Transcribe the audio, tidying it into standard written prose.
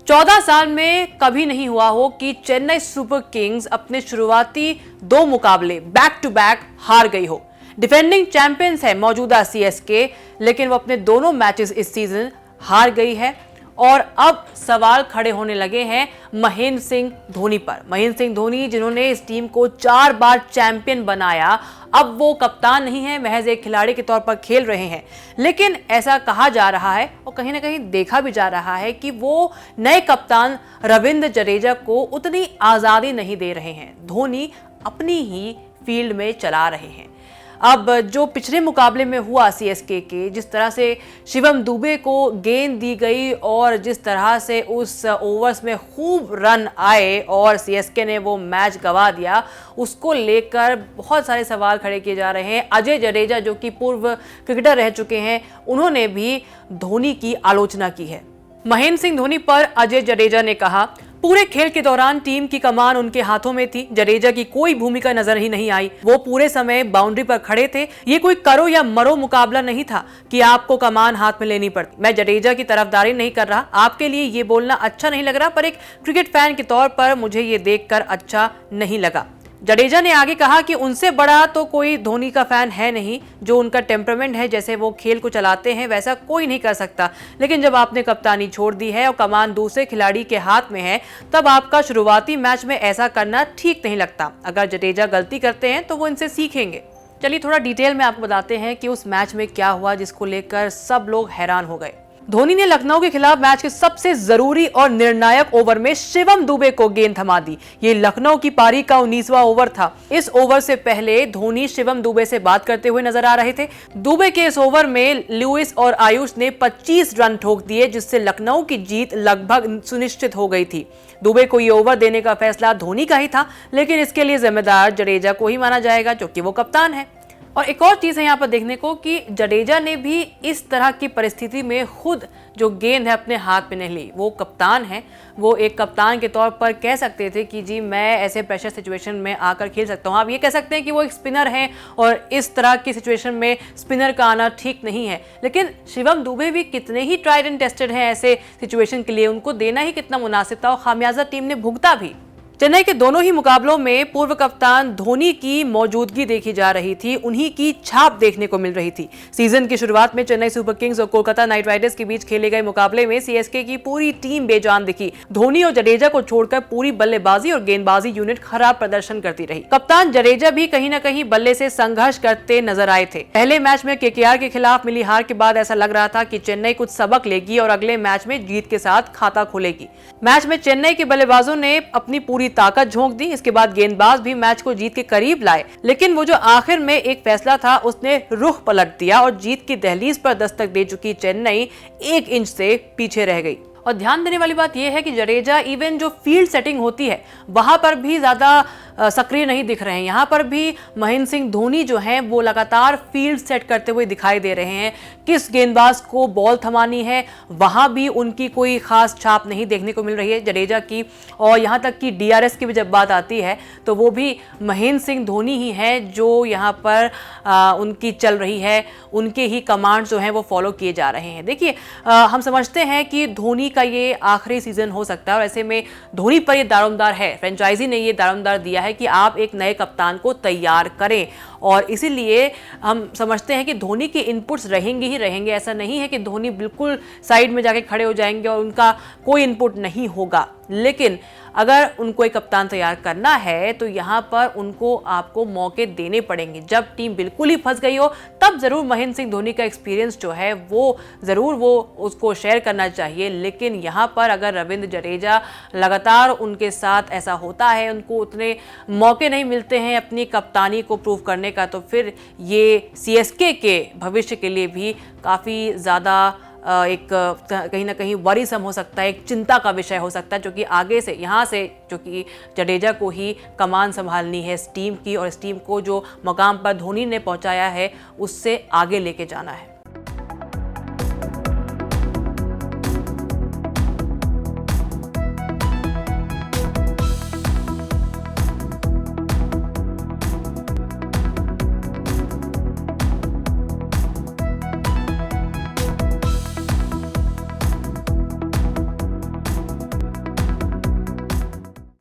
14 साल में कभी नहीं हुआ हो कि चेन्नई सुपर किंग्स अपने शुरुआती 2 मुकाबले बैक टू बैक हार गई हो। डिफेंडिंग चैंपियंस है मौजूदा सीएसके, लेकिन वो अपने दोनों मैचेस इस सीजन हार गई है। और अब सवाल खड़े होने लगे हैं महेंद्र सिंह धोनी पर। महेंद्र सिंह धोनी जिन्होंने इस टीम को 4 बार चैंपियन बनाया, अब वो कप्तान नहीं है, महज एक खिलाड़ी के तौर पर खेल रहे हैं। लेकिन ऐसा कहा जा रहा है और कहीं ना कहीं देखा भी जा रहा है कि वो नए कप्तान रविंद्र जडेजा को उतनी आज़ादी नहीं दे रहे हैं। धोनी अपनी ही फील्ड में चला रहे हैं। अब जो पिछले मुकाबले में हुआ सीएसके के, जिस तरह से शिवम दुबे को गेंद दी गई और जिस तरह से उस ओवर्स में खूब रन आए और सीएसके ने वो मैच गंवा दिया, उसको लेकर बहुत सारे सवाल खड़े किए जा रहे हैं। अजय जडेजा जो कि पूर्व क्रिकेटर रह चुके हैं, उन्होंने भी धोनी की आलोचना की है। महेंद्र सिंह धोनी पर अजय जडेजा ने कहा, पूरे खेल के दौरान टीम की कमान उनके हाथों में थी। जडेजा की कोई भूमिका नजर ही नहीं आई। वो पूरे समय बाउंड्री पर खड़े थे। ये कोई करो या मरो मुकाबला नहीं था कि आपको कमान हाथ में लेनी पड़ती। मैं जडेजा की तरफदारी नहीं कर रहा, आपके लिए ये बोलना अच्छा नहीं लग रहा, पर एक क्रिकेट फैन के तौर पर मुझे ये देखकर अच्छा नहीं लगा। जडेजा ने आगे कहा कि उनसे बड़ा तो कोई धोनी का फैन है नहीं। जो उनका टेम्परामेंट है, जैसे वो खेल को चलाते हैं, वैसा कोई नहीं कर सकता। लेकिन जब आपने कप्तानी छोड़ दी है और कमान दूसरे खिलाड़ी के हाथ में है, तब आपका शुरुआती मैच में ऐसा करना ठीक नहीं लगता। अगर जडेजा गलती करते हैं तो वो इनसे सीखेंगे। चलिए थोड़ा डिटेल में आपको बताते हैं कि उस मैच में क्या हुआ जिसको लेकर सब लोग हैरान हो गए। धोनी ने लखनऊ के खिलाफ मैच के सबसे जरूरी और निर्णायक ओवर में शिवम दुबे को गेंद थमा दी। ये लखनऊ की पारी का 19वां ओवर था। इस ओवर से पहले धोनी शिवम दुबे से बात करते हुए नजर आ रहे थे। दुबे के इस ओवर में लुइस और आयुष ने 25 रन ठोक दिए, जिससे लखनऊ की जीत लगभग सुनिश्चित हो गई थी। दुबे को ये ओवर देने का फैसला धोनी का ही था, लेकिन इसके लिए जिम्मेदार जडेजा को ही माना जाएगा, जो कि वो कप्तान है। और एक और चीज़ है यहाँ पर देखने को कि जडेजा ने भी इस तरह की परिस्थिति में खुद जो गेंद है अपने हाथ में नहीं ली। वो कप्तान है, वो एक कप्तान के तौर पर कह सकते थे कि जी मैं ऐसे प्रेशर सिचुएशन में आकर खेल सकता हूँ। आप ये कह सकते हैं कि वो एक स्पिनर हैं और इस तरह की सिचुएशन में स्पिनर का आना ठीक नहीं है। लेकिन शिवम दुबे भी कितने ही ट्राइड एंड टेस्टेड हैं ऐसे सिचुएशन के लिए, उनको देना ही कितना मुनासिब था और खामियाजा टीम ने भुगता भी। चेन्नई के दोनों ही मुकाबलों में पूर्व कप्तान धोनी की मौजूदगी देखी जा रही थी, उन्हीं की छाप देखने को मिल रही थी। सीजन की शुरुआत में चेन्नई सुपर किंग्स और कोलकाता नाइट राइडर्स के बीच खेले गए मुकाबले में सीएसके की पूरी टीम बेजान दिखी। धोनी और जडेजा को छोड़कर पूरी बल्लेबाजी और गेंदबाजी यूनिट खराब प्रदर्शन करती रही। कप्तान जडेजा भी कहीं न कहीं बल्ले से संघर्ष करते नजर आए थे। पहले मैच में केकेआर के खिलाफ मिली हार के बाद ऐसा लग रहा था कि चेन्नई कुछ सबक लेगी और अगले मैच में जीत के साथ खाता खोलेगी। मैच में चेन्नई के बल्लेबाजों ने अपनी पूरी ताकत झोंक दी। इसके बाद गेंदबाज भी मैच को जीत के करीब लाए, लेकिन वो जो आखिर में एक फैसला था उसने रुख पलट दिया और जीत की दहलीज पर दस्तक दे चुकी चेन्नई 1 इंच से पीछे रह गई। और ध्यान देने वाली बात यह है कि जडेजा इवन जो फील्ड सेटिंग होती है वहां पर भी ज्यादा सक्रिय नहीं दिख रहे हैं। यहाँ पर भी महेंद्र सिंह धोनी जो हैं वो लगातार फील्ड सेट करते हुए दिखाई दे रहे हैं। किस गेंदबाज को बॉल थमानी है वहां भी उनकी कोई खास छाप नहीं देखने को मिल रही है जडेजा की। और यहाँ तक कि डीआरएस की भी जब बात आती है तो वो भी महेंद्र सिंह धोनी ही है जो यहाँ पर उनकी चल रही है, उनके ही कमांड जो हैं वो फॉलो किए जा रहे हैं। देखिए हम समझते हैं कि धोनी का ये आखिरी सीजन हो सकता है और ऐसे में धोनी पर ये दारोमदार है, फ्रेंचाइजी ने ये दारोमदार दिया है कि आप एक नए कप्तान को तैयार करें। और इसीलिए हम समझते हैं कि धोनी के इनपुट्स रहेंगे ही रहेंगे। ऐसा नहीं है कि धोनी बिल्कुल साइड में जाके खड़े हो जाएंगे और उनका कोई इनपुट नहीं होगा। लेकिन अगर उनको एक कप्तान तैयार करना है तो यहाँ पर उनको आपको मौके देने पड़ेंगे। जब टीम बिल्कुल ही फंस गई हो तब जरूर महेंद्र सिंह धोनी का एक्सपीरियंस जो है वो जरूर वो उसको शेयर करना चाहिए। लेकिन यहाँ पर अगर रविंद्र जडेजा लगातार उनके साथ ऐसा होता है, उनको उतने मौके नहीं मिलते हैं अपनी कप्तानी को प्रूव करने का, तो फिर ये सीएसके के भविष्य के लिए भी काफ़ी ज़्यादा एक कहीं ना कहीं वरीसम हो सकता है, एक चिंता का विषय हो सकता है, जो कि आगे से यहाँ से जो कि जडेजा को ही कमान संभालनी है इस टीम की और इस टीम को जो मकाम पर धोनी ने पहुँचाया है उससे आगे लेके जाना है।